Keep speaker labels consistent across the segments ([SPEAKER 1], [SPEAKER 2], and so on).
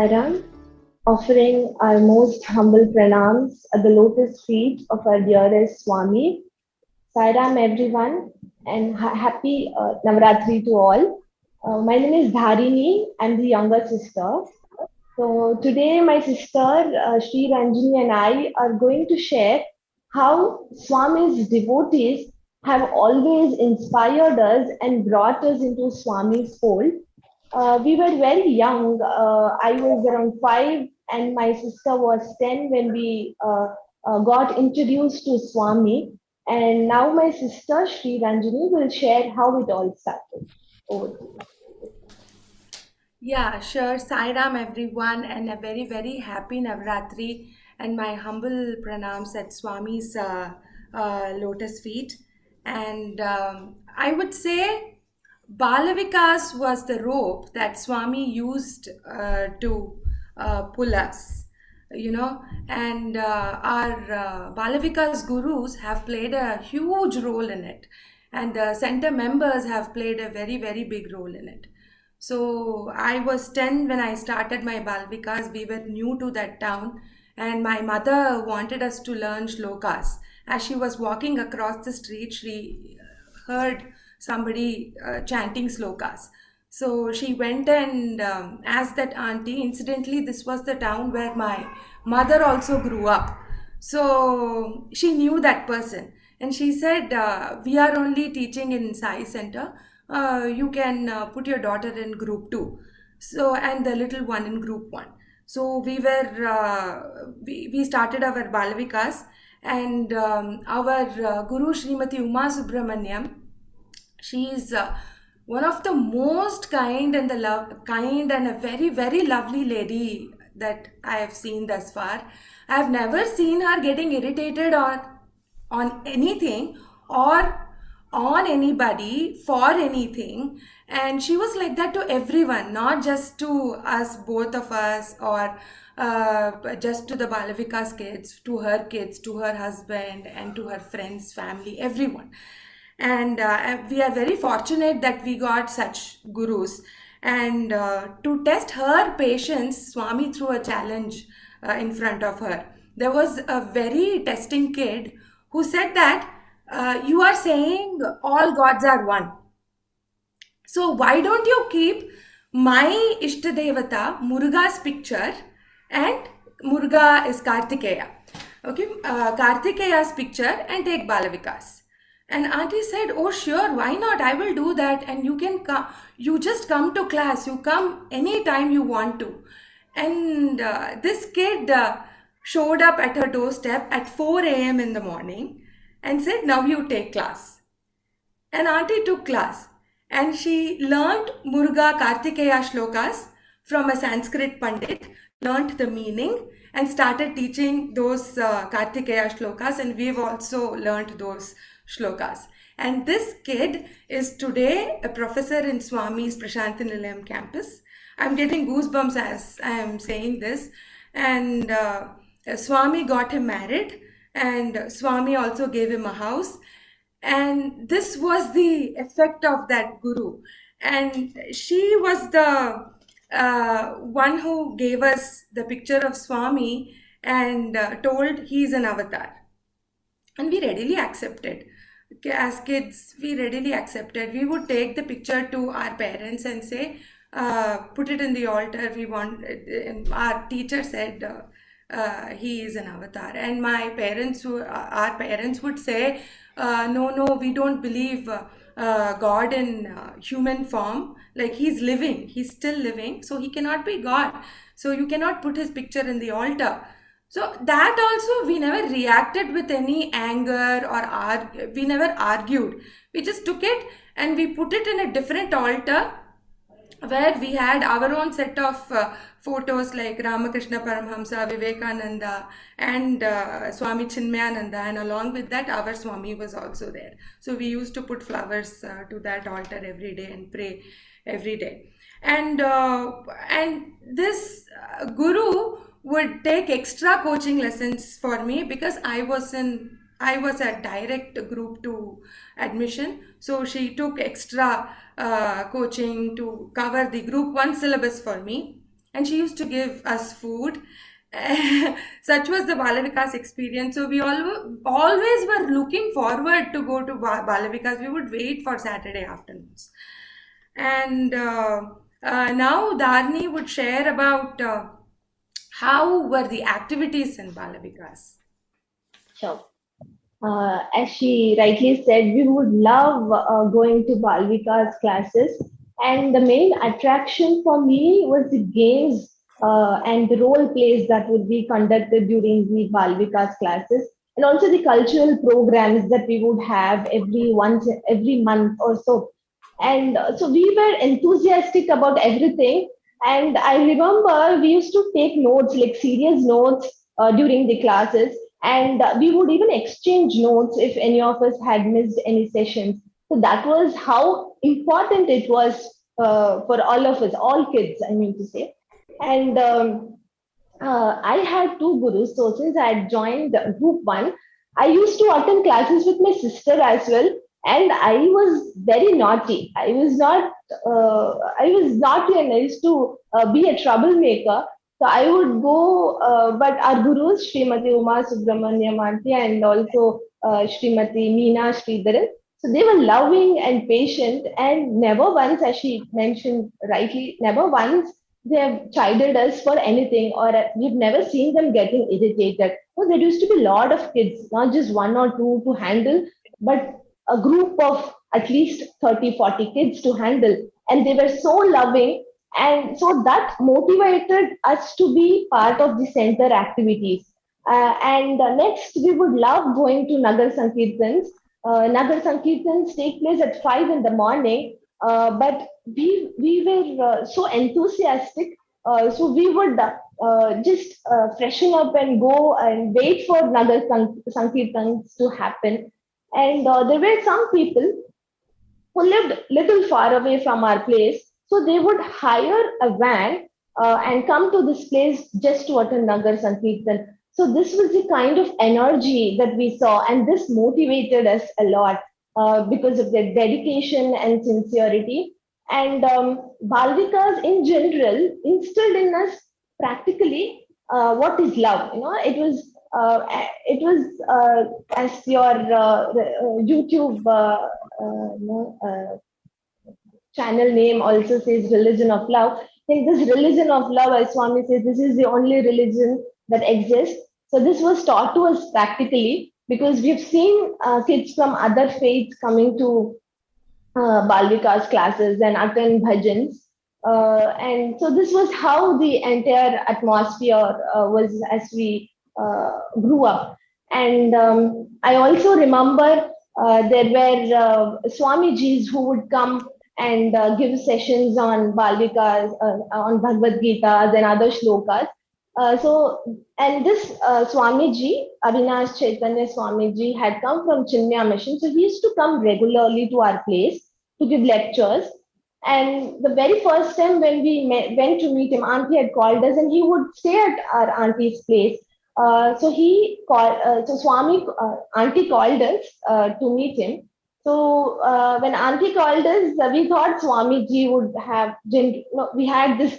[SPEAKER 1] Sairam, offering our most humble pranams at the lotus feet of our dearest Swami. Sairam, everyone, and happy Navratri to all. My name is Dharini. I'm the younger sister. So today, my sister Sriranjani and I are going to share how Swami's devotees have always inspired us and brought us into Swami's fold. We were very young. I was around 5, and my sister was 10 when we got introduced to Swami. And now my sister Sri Ranjani will share how it all started. Over to you.
[SPEAKER 2] Yeah, sure. Sairam, everyone, and a very, very happy Navratri, and my humble pranams at Swami's lotus feet. And I would say Bal Vikas was the rope that Swami used to pull us, and our Bal Vikas gurus have played a huge role in it, and the center members have played a very, very big role in it. So I was 10 when I started my Balvikas. We were new to that town, and my mother wanted us to learn shlokas. As she was walking across the street, she heard somebody chanting slokas. So she went and asked that auntie. Incidentally, this was the town where my mother also grew up. So she knew that person. And she said, we are only teaching in Sai Center. You can put your daughter in group 2. So, and the little one in group 1. So we started our Balavikas, and our Guru Srimati Uma Subramanyam, she is one of the most kind and a very, very lovely lady that I have seen thus far. I have never seen her getting irritated on anything or on anybody for anything, and she was like that to everyone, not just to us, both of us, or just to the Balavikas kids, to her husband, and to her friends, family, everyone. And we are very fortunate that we got such gurus. And to test her patience, Swami threw a challenge in front of her. There was a very testing kid who said that you are saying all gods are one. So why don't you keep my Ishtadevata, Muruga's picture, and Muruga is Kartikeya. Okay, Kartikeya's picture, and take Balavikas. And auntie said, oh sure, why not? I will do that, and you can come. You just come to class. You come anytime you want to. And this kid showed up at her doorstep at 4 a.m. in the morning and said, now you take class. And auntie took class, and she learnt Muruga Kartikeya shlokas from a Sanskrit Pandit, learnt the meaning, and started teaching those Kartikeya shlokas, and we've also learnt those shlokas. And this kid is today a professor in Swami's Prashanthi Nilayam campus. I'm getting goosebumps as I am saying this. And Swami got him married, and Swami also gave him a house. And this was the effect of that guru. And she was the one who gave us the picture of Swami and told he's an avatar. And we readily accepted. As kids, we readily accepted. We would take the picture to our parents and say, put it in the altar. We want. And our teacher said, he is an avatar. And our parents would say, no, we don't believe God in human form. Like, he's living, he's still living, so he cannot be God. So you cannot put his picture in the altar. So that also, we never reacted with any anger or we never argued. We just took it and we put it in a different altar where we had our own set of photos like Ramakrishna Paramhamsa, Vivekananda, and Swami Chinmayananda, and along with that our Swami was also there. So we used to put flowers to that altar every day and pray every day. And this guru would take extra coaching lessons for me because I was a direct group 2 admission. So she took extra coaching to cover the group 1 syllabus for me. and she used to give us food. Such was the Bal Vikas experience. So we always were looking forward to go to Bal Vikas. We would wait for Saturday afternoons. And now Dharni would share about how were the activities in Bal Vikas.
[SPEAKER 1] Sure. As she rightly said, we would love going to Bal Vikas classes. And the main attraction for me was the games and the role plays that would be conducted during the Bal Vikas classes, and also the cultural programs that we would have every month or so. And so we were enthusiastic about everything. And I remember we used to take notes, like serious notes, during the classes, and we would even exchange notes if any of us had missed any sessions. So that was how important it was for all of us, all kids, I mean to say. And I had two gurus. So since I had joined group one, I used to attend classes with my sister as well. And I was very naughty. I was naughty, and I used to be a troublemaker. So I would go, but our gurus, Srimati Uma Subramaniam Aunty and also Srimati Meena Sridharan, so they were loving and patient, and never once, as she mentioned rightly, never once they have chided us for anything, or we've never seen them getting irritated. So there used to be a lot of kids, not just one or two to handle, but a group of at least 30, 40 kids to handle. And they were so loving. And so that motivated us to be part of the center activities. And next, we would love going to Nagar Sankirtans. Nagar Sankirtans take place at 5 in the morning, but we were so enthusiastic, so we would just freshen up and go and wait for Nagar Sankirtans to happen. And there were some people who lived little far away from our place, so they would hire a van and come to this place just to attend Nagar Sankirtan. So this was the kind of energy that we saw, and this motivated us a lot because of their dedication and sincerity. And Balvikas in general instilled in us practically what is love. It was as your YouTube channel name also says, religion of love. I think this religion of love, as Swami says, this is the only religion that exists. So this was taught to us practically, because we've seen kids from other faiths coming to Bal Vikas classes and attend bhajans. And so this was how the entire atmosphere was as we grew up. And I also remember there were Swamijis who would come and give sessions on Bal Vikas, on Bhagavad Gita, and other shlokas. And this Swamiji, Avinash Chaitanya Swamiji, had come from Chinmaya Mission. So he used to come regularly to our place to give lectures. And the very first time when we went to meet him, Auntie had called us, and he would stay at our auntie's place. So Swami, Auntie called us to meet him. So when Auntie called us, we thought Swamiji would have, we had this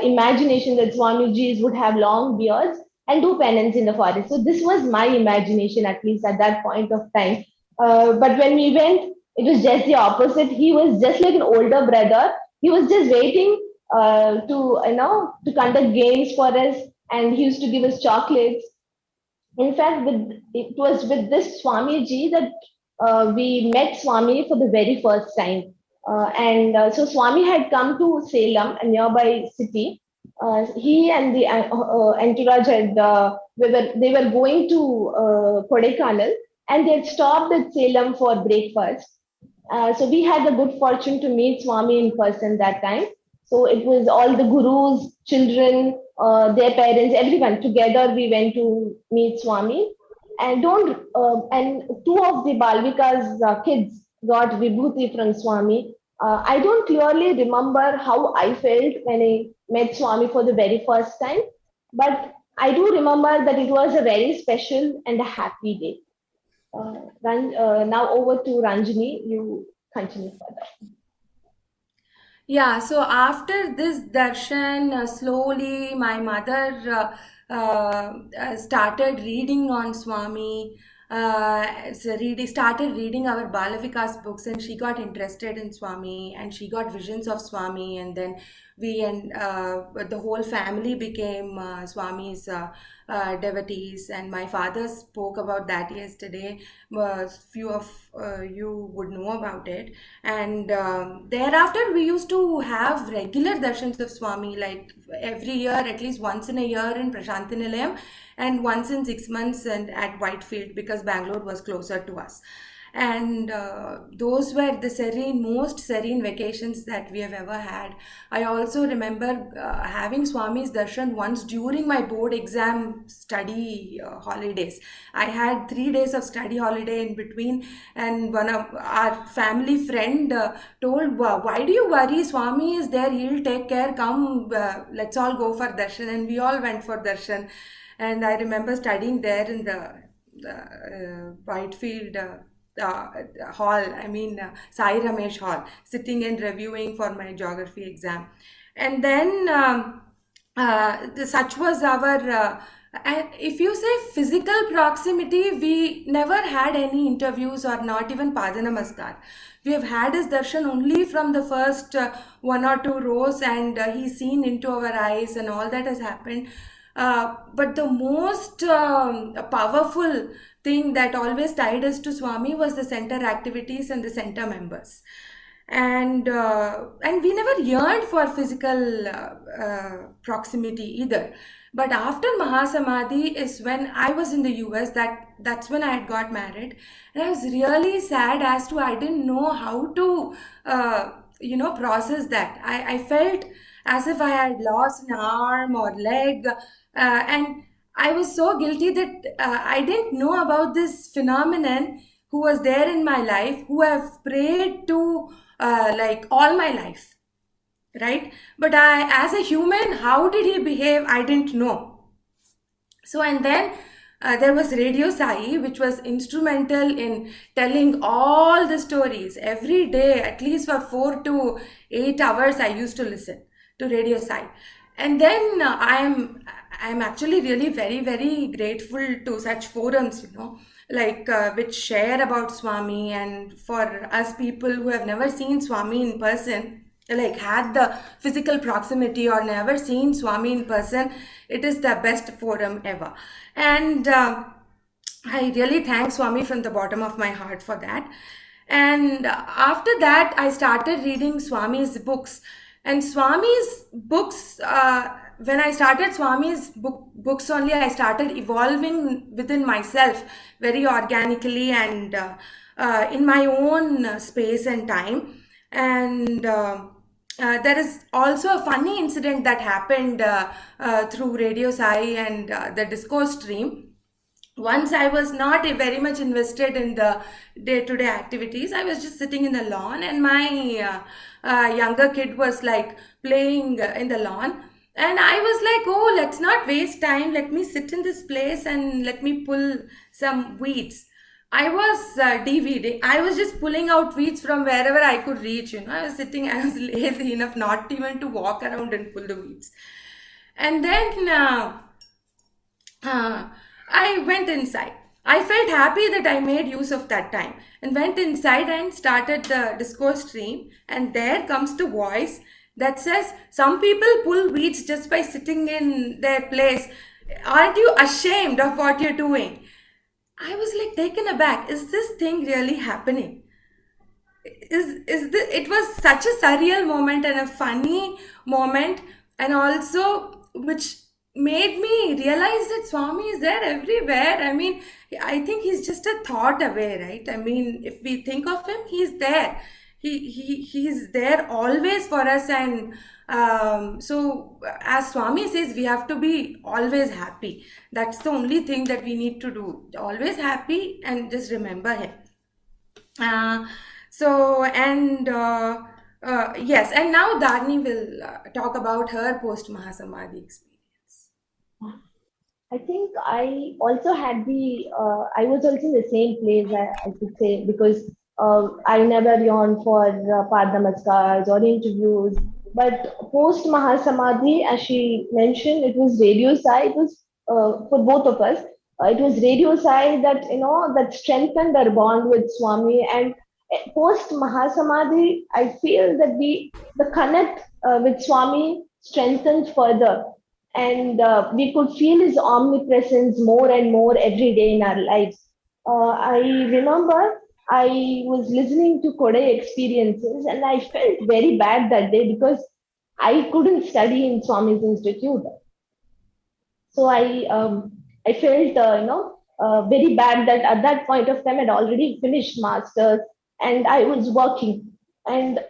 [SPEAKER 1] imagination that Swamijis would have long beards and do penance in the forest. So this was my imagination, at least at that point of time. But when we went, it was just the opposite. He was just like an older brother. He was just waiting to conduct games for us, and he used to give us chocolates. In fact, it was with this Swamiji that we met Swami for the very first time. So Swami had come to Salem, a nearby city. He and the entourage they were going to Kodaikanal, and they had stopped at Salem for breakfast. So we had the good fortune to meet Swami in person that time. So it was all the gurus, children, their parents, everyone together. We went to meet Swami, and two of the Balvika's kids got vibhuti from Swami. I don't clearly remember how I felt when I met Swami for the very first time, but I do remember that it was a very special and a happy day. Now over to Ranjini. You continue further.
[SPEAKER 2] Yeah, so after this darshan, slowly my mother started reading on Swami. Started reading our Bal Vikas books, and she got interested in Swami, and she got visions of Swami, and then we and the whole family became Swami's devotees. And my father spoke about that yesterday. Few of you would know about it. And thereafter, we used to have regular darshans of Swami, like every year, at least once in a year in Prashanti Nilayam, and once in 6 months and at Whitefield, because Bangalore was closer to us. And those were the most serene vacations that we have ever had. I also remember having Swami's darshan once during my board exam study holidays. I had 3 days of study holiday in between, and one of our family friend told, Why do you worry? Swami is there, he'll take care. Come, let's all go for darshan." And we all went for darshan. And I remember studying there in the Whitefield hall, Sai Ramesh hall, sitting and reviewing for my geography exam. And then such was our. And if you say physical proximity, we never had any interviews or not even Pada Namaskar. We have had his darshan only from the first 1 or 2 rows, and he's seen into our eyes, and all that has happened. But the most powerful thing that always tied us to Swami was the center activities and the center members. And we never yearned for physical proximity either. But after Mahasamadhi is when I was in the US. That's when I had got married, and I was really sad as to I didn't know how to process that. I felt as if I had lost an arm or leg, and I was so guilty that I didn't know about this phenomenon who was there in my life, who I've prayed to like all my life, right? But as a human, how did he behave? I didn't know. So, and then there was Radio Sai, which was instrumental in telling all the stories every day, at least for 4 to 8 hours. I used to listen to Radio Sai, and then I'm actually really very very grateful to such forums, like which share about Swami, and for us people who have never seen Swami in person, like had the physical proximity or never seen Swami in person, it is the best forum ever. And I really thank Swami from the bottom of my heart for that. And after that, I started reading Swami's books. And Swami's books, when I started Swami's books only, I started evolving within myself very organically, and in my own space and time. And there is also a funny incident that happened through Radio Sai and the discourse stream. Once I was not very much invested in the day-to-day activities. I was just sitting in the lawn, and my younger kid was like playing in the lawn. And I was like, oh, let's not waste time. Let me sit in this place and let me pull some weeds. I was DVD. I was just pulling out weeds from wherever I could reach. I was sitting, I was lazy enough not even to walk around and pull the weeds. And then I went inside. I felt happy that I made use of that time and went inside and started the discourse stream. And there comes the voice that says, some people pull weeds just by sitting in their place. Aren't you ashamed of what you're doing? I was like taken aback. Is this thing really happening? It was such a surreal moment and a funny moment, and also which made me realize that Swami is there everywhere. I think he's just a thought away, right? If we think of him, he's there. He's there always for us. And so as Swami says, we have to be always happy. That's the only thing that we need to do. Always happy and just remember him. uh, yes, and now Dharni will talk about her post Mahasamadhi experience.
[SPEAKER 1] I think I also had I was also in the same place, I could say, because I never yearned for Pad Namaskars or interviews. But post Mahasamadhi, as she mentioned, it was radio sai. It was for both of us. It was radio sai that that strengthened our bond with Swami. And post Mahasamadhi, I feel that the connect with Swami strengthened further, and we could feel his omnipresence more and more every day in our lives. I remember I was listening to Kodai experiences and I felt very bad that day because I couldn't study in Swami's Institute. So I felt very bad that at that point of time I'd already finished masters and I was working. And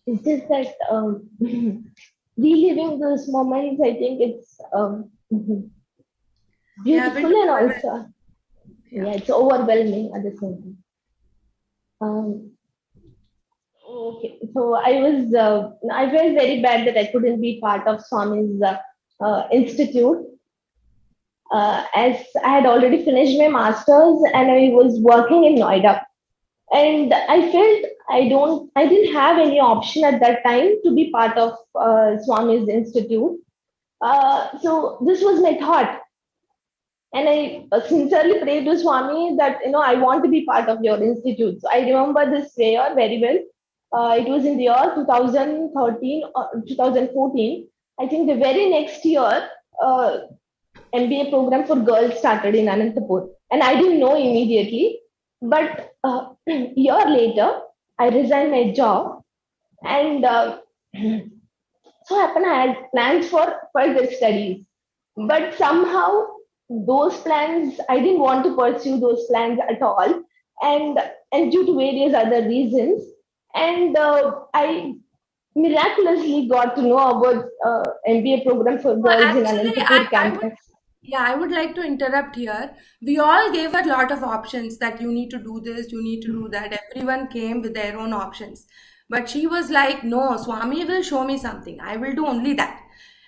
[SPEAKER 1] it's just that reliving those moments, I think it's
[SPEAKER 2] Yeah, a bit
[SPEAKER 1] beautiful and
[SPEAKER 2] overwhelmed.
[SPEAKER 1] also
[SPEAKER 2] Yeah.
[SPEAKER 1] yeah, it's overwhelming at the same time. Um, Okay, so I felt very bad that I couldn't be part of Swami's institute, as I had already finished my masters and I was working in Noida. And I felt I didn't have any option at that time to be part of Swami's institute. So this was my thought, and I sincerely prayed to Swami that I want to be part of your institute. So I remember this prayer very well. It was in the year 2013 or 2014. I think the very next year, uh, MBA program for girls started in Anantapur, and I didn't know immediately. But year later, I resigned my job, and so happened I had plans for further studies, but somehow those plans I didn't want to pursue those plans at all, and due to various other reasons, and I miraculously got to know about MBA program for
[SPEAKER 2] Well,
[SPEAKER 1] girls in
[SPEAKER 2] actually,
[SPEAKER 1] Anantapur campus.
[SPEAKER 2] I would like to interrupt here. We all gave a lot of options that you need to do this, you need to do that. Everyone came with their own options. But she was like, no, Swami will show me something. I will do only that.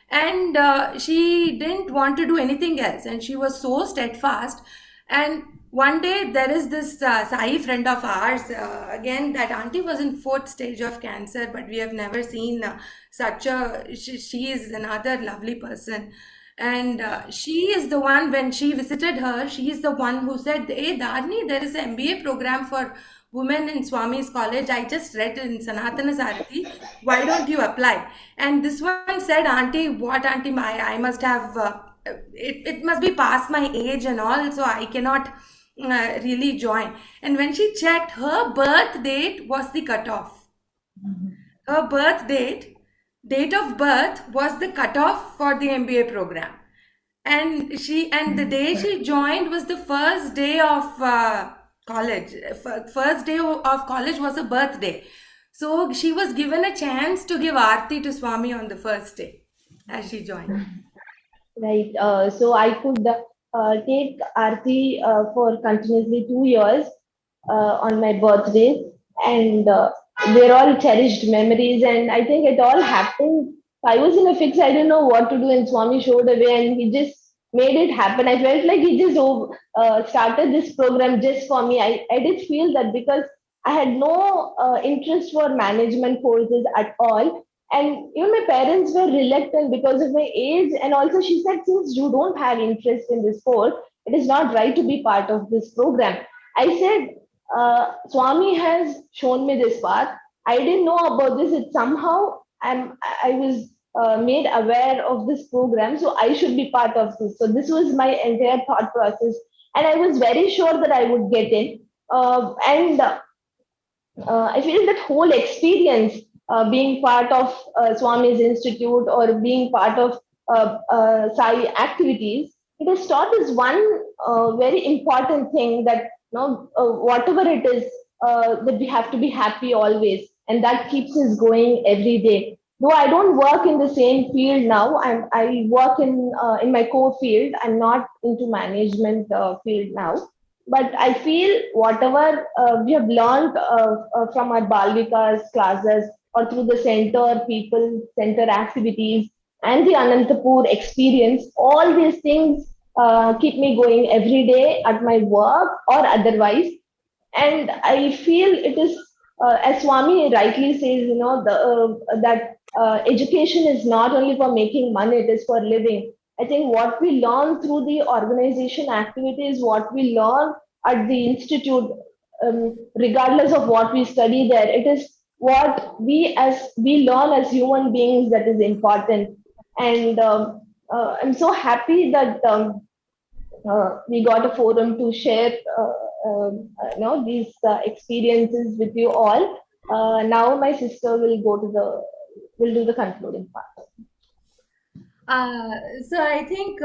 [SPEAKER 2] And she didn't want to do anything else. And she was so steadfast. And one day there is this Sai friend of ours. Again, that auntie was in fourth stage of cancer, but we have never seen such a. She is another lovely person, and she is the one, when she visited her, she is the one who said, hey Dharni, there is an MBA program for women in Swami's college. I just read in Sanatana Sarati. Why don't you apply? And this one said, auntie, what auntie? I must have, it must be past my age and all, so I cannot really join. And when she checked, her birth date was the cutoff. Her date of birth was the cutoff for the MBA program. And the day she joined was the first day of college. First day of college was a birthday. So she was given a chance to give Aarti to Swami on the first day as she joined.
[SPEAKER 1] Right. So I could take Aarti for continuously 2 years on my birthday, and they're all cherished memories. And I think it all happened. I was in a fix. I didn't know what to do, and Swami showed a way, and he just made it happen. I felt like he just started this program just for me. I did feel that because I had no interest for management courses at all, and my parents were reluctant because of my age, and also she said, since you don't have interest in this course, it is not right to be part of this program. I said, Swami has shown me this path. I didn't know about this. It somehow I was made aware of this program, so I should be part of this. So this was my entire thought process, and I was very sure that I would get in. And I feel that whole experience, being part of Swami's Institute or being part of Sai activities, it has taught us one very important thing, that whatever it is, that we have to be happy always, and that keeps us going every day. Though I don't work in the same field now, I work in my core field. I'm not into management field now, but I feel whatever we have learned from our Bal Vikas classes or through the center people, center activities, and the Anantapur experience, all these things keep me going every day at my work or otherwise. And I feel it is, as Swami rightly says, that education is not only for making money, it is for living. I think what we learn through the organization activities, what we learn at the institute, regardless of what we study there, it is what we learn as human beings that is important. And I'm so happy that we got a forum to share these experiences with you all. Now my sister will do the concluding part.
[SPEAKER 2] Uh, so I think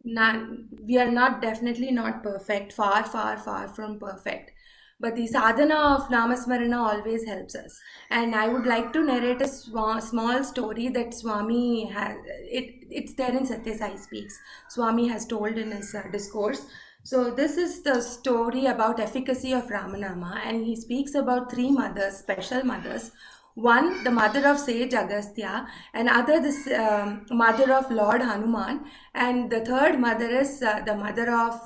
[SPEAKER 2] not, we are not definitely not perfect, far, far, far from perfect. But the sadhana of Namasmarana always helps us. And I would like to narrate a small story that Swami has. It's there in Satya Sai Speaks. Swami has told in his discourse. So this is the story about efficacy of Ramanama, and he speaks about three mothers, special mothers. One, the mother of sage Agastya, another, the mother of Lord Hanuman, and the third mother is the mother of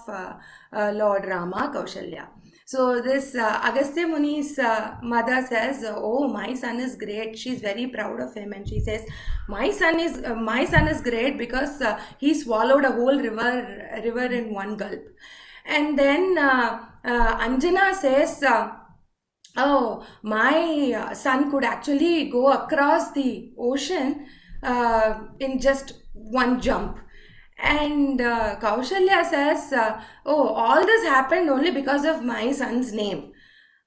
[SPEAKER 2] Lord Rama, Kaushalya. So this Agastya Muni's mother says, "Oh, my son is great." She's very proud of him, and she says, my son is great because he swallowed a whole river in one gulp." And then Anjana says. Oh, my son could actually go across the ocean in just one jump. And Kaushalya says, oh, all this happened only because of my son's name.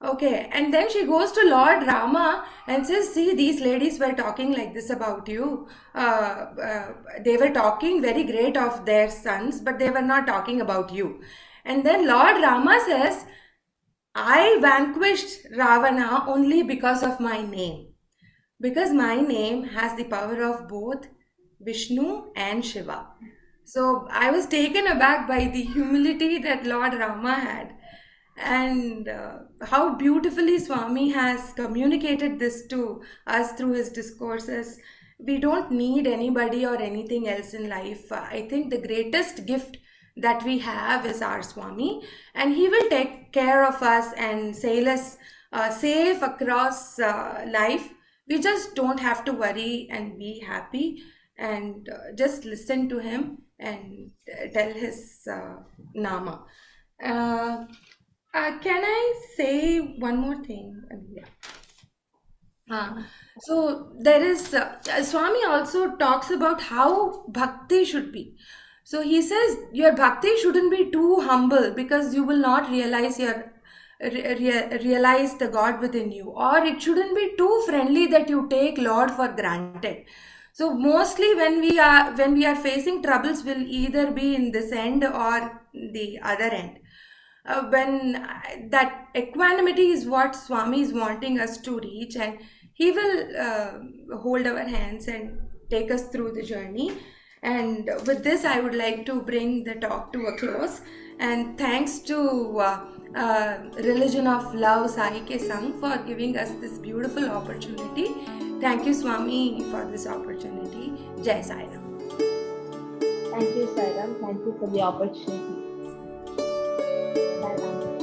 [SPEAKER 2] Okay, and then she goes to Lord Rama and says, see, these ladies were talking like this about you. They were talking very great of their sons, but they were not talking about you. And then Lord Rama says, I vanquished Ravana only because of my name. Because my name has the power of both Vishnu and Shiva. So I was taken aback by the humility that Lord Rama had, and how beautifully Swami has communicated this to us through his discourses. We don't need anybody or anything else in life. I think the greatest gift that we have is our Swami, and he will take care of us and sail us safe across life. We just don't have to worry and be happy, and just listen to him and tell his nama. Can I say one more thing? Yeah. So there is Swami also talks about how bhakti should be. So he says your bhakti shouldn't be too humble, because you will not realize realize the God within you, or it shouldn't be too friendly that you take Lord for granted. So mostly when we are facing troubles, will either be in this end or the other end. When that equanimity is what Swami is wanting us to reach, and he will hold our hands and take us through the journey. And with this, I would like to bring the talk to a close. And thanks to Religion of Love Sai Ke Sang for giving us this beautiful opportunity. Thank you, Swami, for this opportunity. Jai Sai Ram.
[SPEAKER 1] Thank you, Sairam. Thank you for the opportunity. Bye bye.